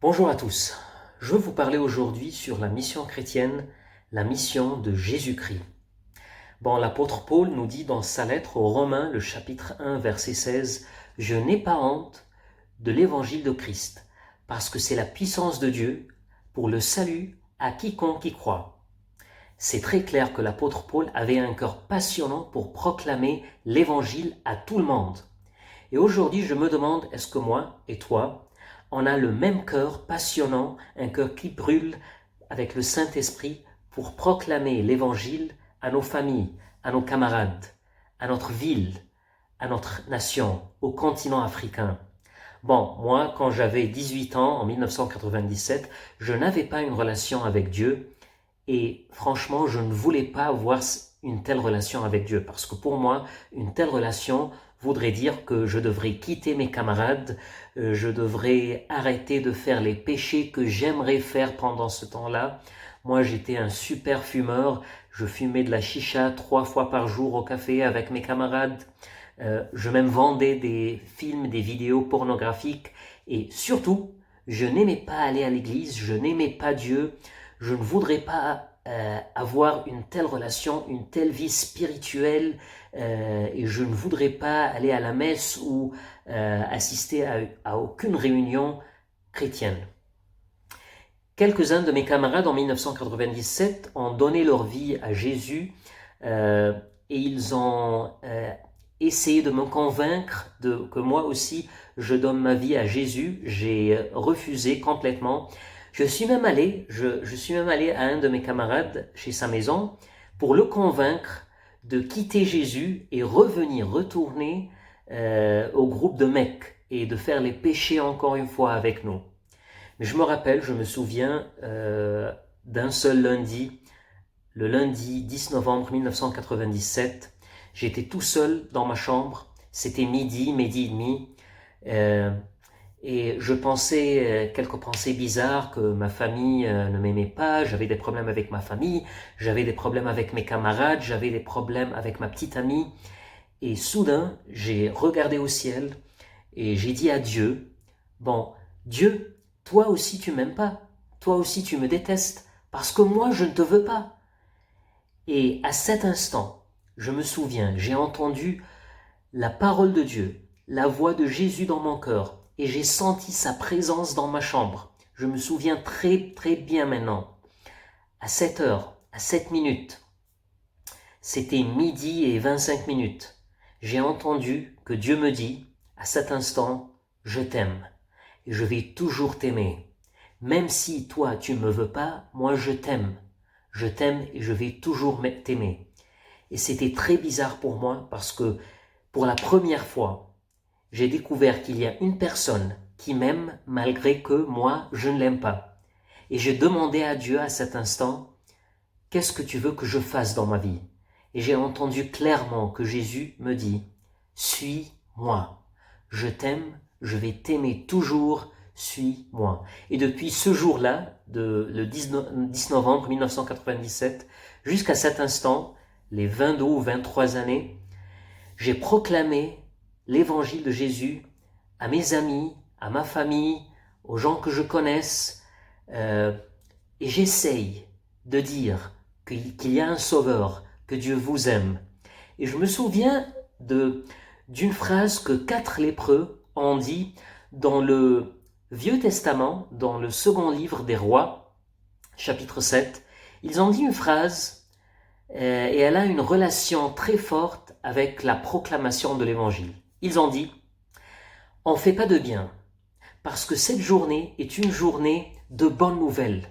Bonjour à tous, je veux vous parler aujourd'hui sur la mission chrétienne, la mission de Jésus-Christ. L'apôtre Paul nous dit dans sa lettre aux Romains, le chapitre 1, verset 16, « Je n'ai pas honte de l'évangile de Christ, parce que c'est la puissance de Dieu pour le salut à quiconque y croit. » C'est très clair que l'apôtre Paul avait un cœur passionnant pour proclamer l'évangile à tout le monde. Et aujourd'hui, je me demande, est-ce que moi et toi, on a le même cœur passionnant, un cœur qui brûle avec le Saint-Esprit pour proclamer l'Évangile à nos familles, à nos camarades, à notre ville, à notre nation, au continent africain. Moi, quand j'avais 18 ans, en 1997, je n'avais pas une relation avec Dieu et franchement, je ne voulais pas avoir une telle relation avec Dieu parce que pour moi, une telle relation voudrait dire que je devrais quitter mes camarades, je devrais arrêter de faire les péchés que j'aimerais faire pendant ce temps-là. Moi, j'étais un super fumeur, je fumais de la chicha 3 fois par jour au café avec mes camarades. Je même vendais des films, des vidéos pornographiques et surtout, je n'aimais pas aller à l'église, je n'aimais pas Dieu, je ne voudrais pas avoir une telle relation, une telle vie spirituelle et je ne voudrais pas aller à la messe ou assister à aucune réunion chrétienne. Quelques-uns de mes camarades en 1997 ont donné leur vie à Jésus et ils ont essayé de me convaincre que moi aussi je donne ma vie à Jésus. J'ai refusé complètement. Je suis même allé à un de mes camarades chez sa maison pour le convaincre de quitter Jésus et retourner au groupe de Mecque et de faire les péchés encore une fois avec nous. Mais je me souviens d'un seul lundi, le lundi 10 novembre 1997. J'étais tout seul dans ma chambre, c'était midi et demi, et je pensais quelques pensées bizarres, que ma famille ne m'aimait pas, j'avais des problèmes avec ma famille, j'avais des problèmes avec mes camarades, j'avais des problèmes avec ma petite amie. Et soudain, j'ai regardé au ciel et j'ai dit à Dieu, Dieu, toi aussi tu m'aimes pas, toi aussi tu me détestes, parce que moi je ne te veux pas. Et à cet instant, je me souviens, j'ai entendu la parole de Dieu, la voix de Jésus dans mon cœur, et j'ai senti sa présence dans ma chambre. Je me souviens très très bien maintenant. À 7 heures, à 7 minutes, c'était midi et 25 minutes. J'ai entendu que Dieu me dit, à cet instant, je t'aime, et je vais toujours t'aimer. Même si toi tu ne me veux pas, moi je t'aime. Je t'aime et je vais toujours t'aimer. Et c'était très bizarre pour moi parce que pour la première fois, j'ai découvert qu'il y a une personne qui m'aime malgré que moi, je ne l'aime pas. Et j'ai demandé à Dieu à cet instant, qu'est-ce que tu veux que je fasse dans ma vie? Et j'ai entendu clairement que Jésus me dit, suis-moi. Je t'aime, je vais t'aimer toujours, suis-moi. Et depuis ce jour-là, le 10 novembre 1997, jusqu'à cet instant, les 22 ou 23 années, j'ai proclamé l'évangile de Jésus à mes amis, à ma famille, aux gens que je connaisse, et j'essaye de dire qu'il y a un sauveur, que Dieu vous aime. Et je me souviens d'une phrase que 4 lépreux ont dit dans le Vieux Testament, dans le second livre des Rois, chapitre 7. Ils ont dit une phrase et elle a une relation très forte avec la proclamation de l'évangile. Ils ont dit, on ne fait pas de bien, parce que cette journée est une journée de bonnes nouvelles.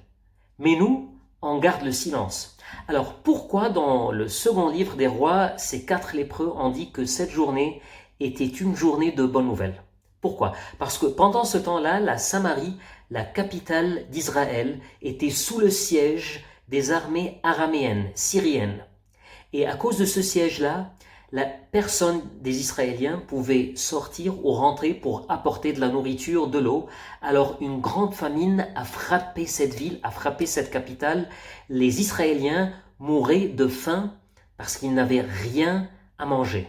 Mais nous, on garde le silence. Alors pourquoi dans le second livre des rois, ces 4 lépreux ont dit que cette journée était une journée de bonnes nouvelles? Pourquoi? Parce que pendant ce temps-là, la Samarie, la capitale d'Israël, était sous le siège des armées araméennes, syriennes. Et à cause de ce siège-là, la personne des Israéliens pouvait sortir ou rentrer pour apporter de la nourriture, de l'eau. Alors une grande famine a frappé cette ville, a frappé cette capitale. Les Israéliens mouraient de faim parce qu'ils n'avaient rien à manger.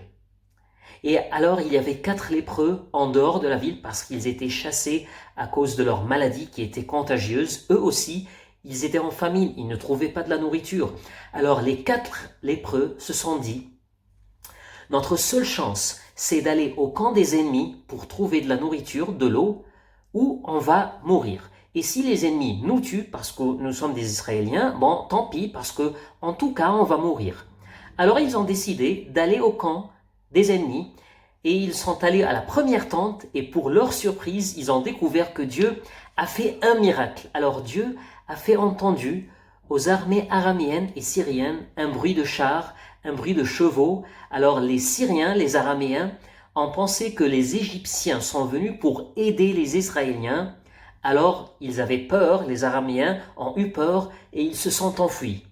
Et alors il y avait 4 lépreux en dehors de la ville parce qu'ils étaient chassés à cause de leur maladie qui était contagieuse. Eux aussi, ils étaient en famine, ils ne trouvaient pas de la nourriture. Alors les 4 lépreux se sont dit, notre seule chance, c'est d'aller au camp des ennemis pour trouver de la nourriture, de l'eau, ou on va mourir. Et si les ennemis nous tuent parce que nous sommes des Israéliens, bon, tant pis, parce que en tout cas, on va mourir. Alors ils ont décidé d'aller au camp des ennemis et ils sont allés à la première tente et pour leur surprise, ils ont découvert que Dieu a fait un miracle. Alors Dieu a fait entendre aux armées araméennes et syriennes un bruit de chars, un bruit de chevaux. Alors les Syriens, les Araméens, ont pensé que les Égyptiens sont venus pour aider les Israéliens. Alors ils avaient peur, les Araméens ont eu peur et ils se sont enfuis.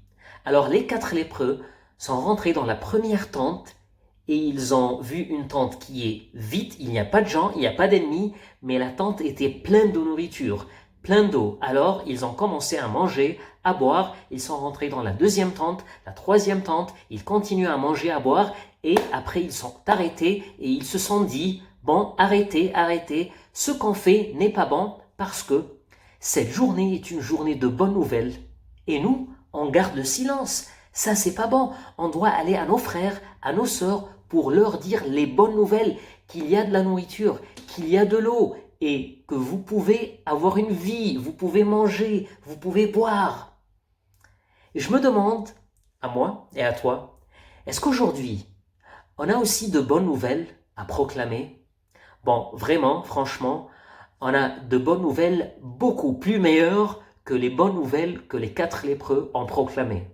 Alors les 4 lépreux sont rentrés dans la première tente et ils ont vu une tente qui est vide, il n'y a pas de gens, il n'y a pas d'ennemis, mais la tente était pleine de nourriture, pleine d'eau. Alors ils ont commencé à manger, à boire, ils sont rentrés dans la deuxième tente, la troisième tente, ils continuent à manger, à boire, et après ils sont arrêtés et ils se sont dit, bon, arrêtez, arrêtez, ce qu'on fait n'est pas bon parce que cette journée est une journée de bonnes nouvelles et nous, on garde le silence. Ça, c'est pas bon. On doit aller à nos frères, à nos sœurs, pour leur dire les bonnes nouvelles, qu'il y a de la nourriture, qu'il y a de l'eau, et que vous pouvez avoir une vie, vous pouvez manger, vous pouvez boire. Et je me demande, à moi et à toi, est-ce qu'aujourd'hui, on a aussi de bonnes nouvelles à proclamer? Bon, vraiment, franchement, on a de bonnes nouvelles beaucoup plus meilleures que les bonnes nouvelles que les 4 lépreux ont proclamées.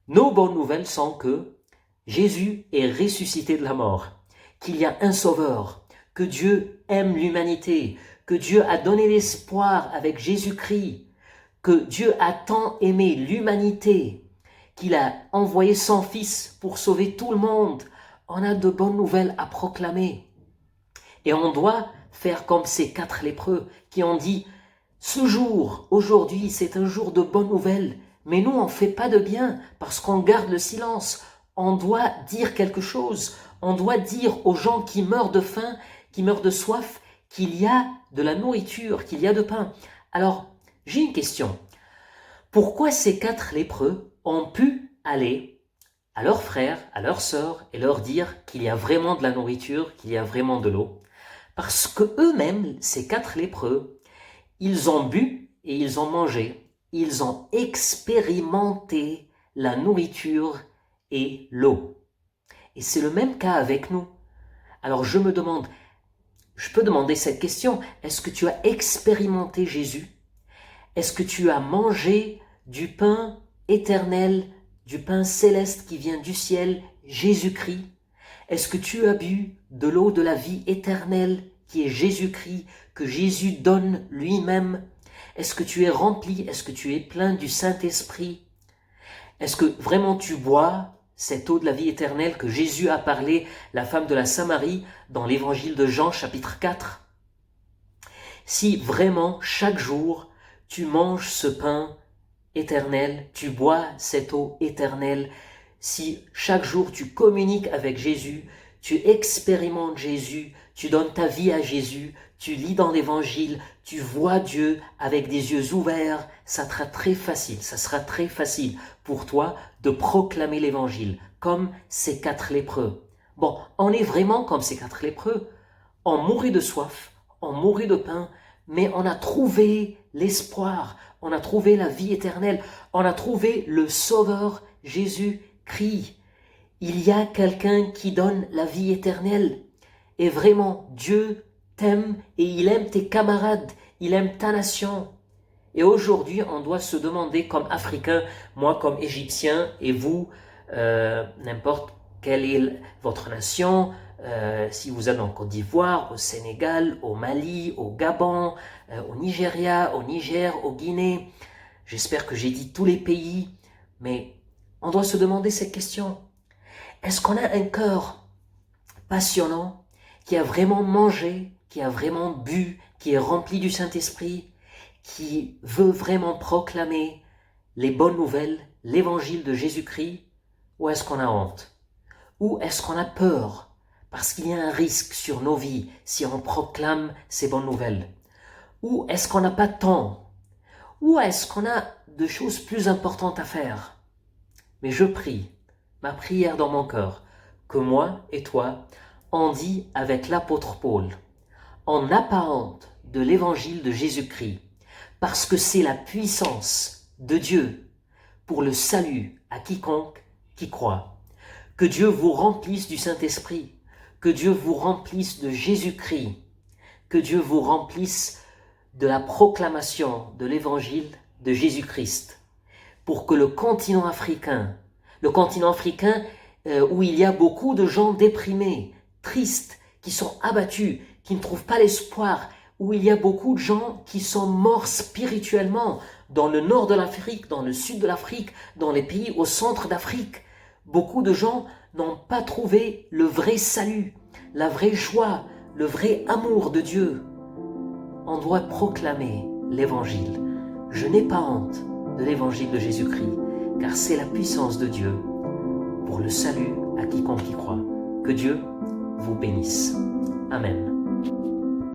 Nos bonnes nouvelles sont que Jésus est ressuscité de la mort, qu'il y a un sauveur, que Dieu aime l'humanité, que Dieu a donné l'espoir avec Jésus-Christ, que Dieu a tant aimé l'humanité, qu'il a envoyé son Fils pour sauver tout le monde. On a de bonnes nouvelles à proclamer. Et on doit faire comme ces 4 lépreux qui ont dit « Ce jour, aujourd'hui, c'est un jour de bonnes nouvelles. » Mais nous, on ne fait pas de bien parce qu'on garde le silence. On doit dire quelque chose. On doit dire aux gens qui meurent de faim, qui meurent de soif, qu'il y a de la nourriture, qu'il y a de pain. Alors, j'ai une question. Pourquoi ces 4 lépreux ont pu aller à leurs frères, à leurs sœurs et leur dire qu'il y a vraiment de la nourriture, qu'il y a vraiment de l'eau? Parce que eux-mêmes, ces 4 lépreux, ils ont bu et ils ont mangé. Ils ont expérimenté la nourriture et l'eau. Et c'est le même cas avec nous. Alors je me demande, je peux demander cette question, est-ce que tu as expérimenté Jésus? Est-ce que tu as mangé du pain éternel, du pain céleste qui vient du ciel, Jésus-Christ? Est-ce que tu as bu de l'eau de la vie éternelle qui est Jésus-Christ, que Jésus donne lui-même? Est-ce que tu es rempli? Est-ce que tu es plein du Saint-Esprit? Est-ce que vraiment tu bois cette eau de la vie éternelle que Jésus a parlé, la femme de la Samarie, dans l'évangile de Jean chapitre 4? Si vraiment chaque jour tu manges ce pain éternel, tu bois cette eau éternelle, si chaque jour tu communiques avec Jésus, tu expérimentes Jésus, tu donnes ta vie à Jésus, tu lis dans l'évangile, tu vois Dieu avec des yeux ouverts, ça sera très facile pour toi de proclamer l'évangile, comme ces 4 lépreux. Bon, on est vraiment comme ces 4 lépreux. On mourit de soif, on mourit de pain, mais on a trouvé l'espoir, on a trouvé la vie éternelle, on a trouvé le Sauveur Jésus-Christ. Il y a quelqu'un qui donne la vie éternelle. Et vraiment, Dieu t'aime et il aime tes camarades, il aime ta nation. Et aujourd'hui, on doit se demander comme Africain, moi comme Égyptien et vous, n'importe quelle est votre nation, si vous êtes en Côte d'Ivoire, au Sénégal, au Mali, au Gabon, au Nigeria, au Niger, au Guinée. J'espère que j'ai dit tous les pays, mais on doit se demander cette question. Est-ce qu'on a un cœur passionnant qui a vraiment mangé, qui a vraiment bu, qui est rempli du Saint-Esprit, qui veut vraiment proclamer les bonnes nouvelles, l'évangile de Jésus-Christ, ou est-ce qu'on a honte? Ou est-ce qu'on a peur? parce qu'il y a un risque sur nos vies si on proclame ces bonnes nouvelles? Ou est-ce qu'on n'a pas de temps? Ou est-ce qu'on a de choses plus importantes à faire? Mais je prie, ma prière dans mon cœur, que moi et toi, on dit avec l'apôtre Paul, on apparente de l'évangile de Jésus-Christ, parce que c'est la puissance de Dieu pour le salut à quiconque qui croit. Que Dieu vous remplisse du Saint-Esprit, que Dieu vous remplisse de Jésus-Christ, que Dieu vous remplisse de la proclamation de l'évangile de Jésus-Christ, pour que le continent africain où il y a beaucoup de gens déprimés, tristes, qui sont abattus, qui ne trouvent pas l'espoir, où il y a beaucoup de gens qui sont morts spirituellement, dans le nord de l'Afrique, dans le sud de l'Afrique, dans les pays au centre d'Afrique. Beaucoup de gens n'ont pas trouvé le vrai salut, la vraie joie, le vrai amour de Dieu. On doit proclamer l'évangile. Je n'ai pas honte de l'évangile de Jésus-Christ, car c'est la puissance de Dieu pour le salut à quiconque y croit. Que Dieu vous bénisse. Amen.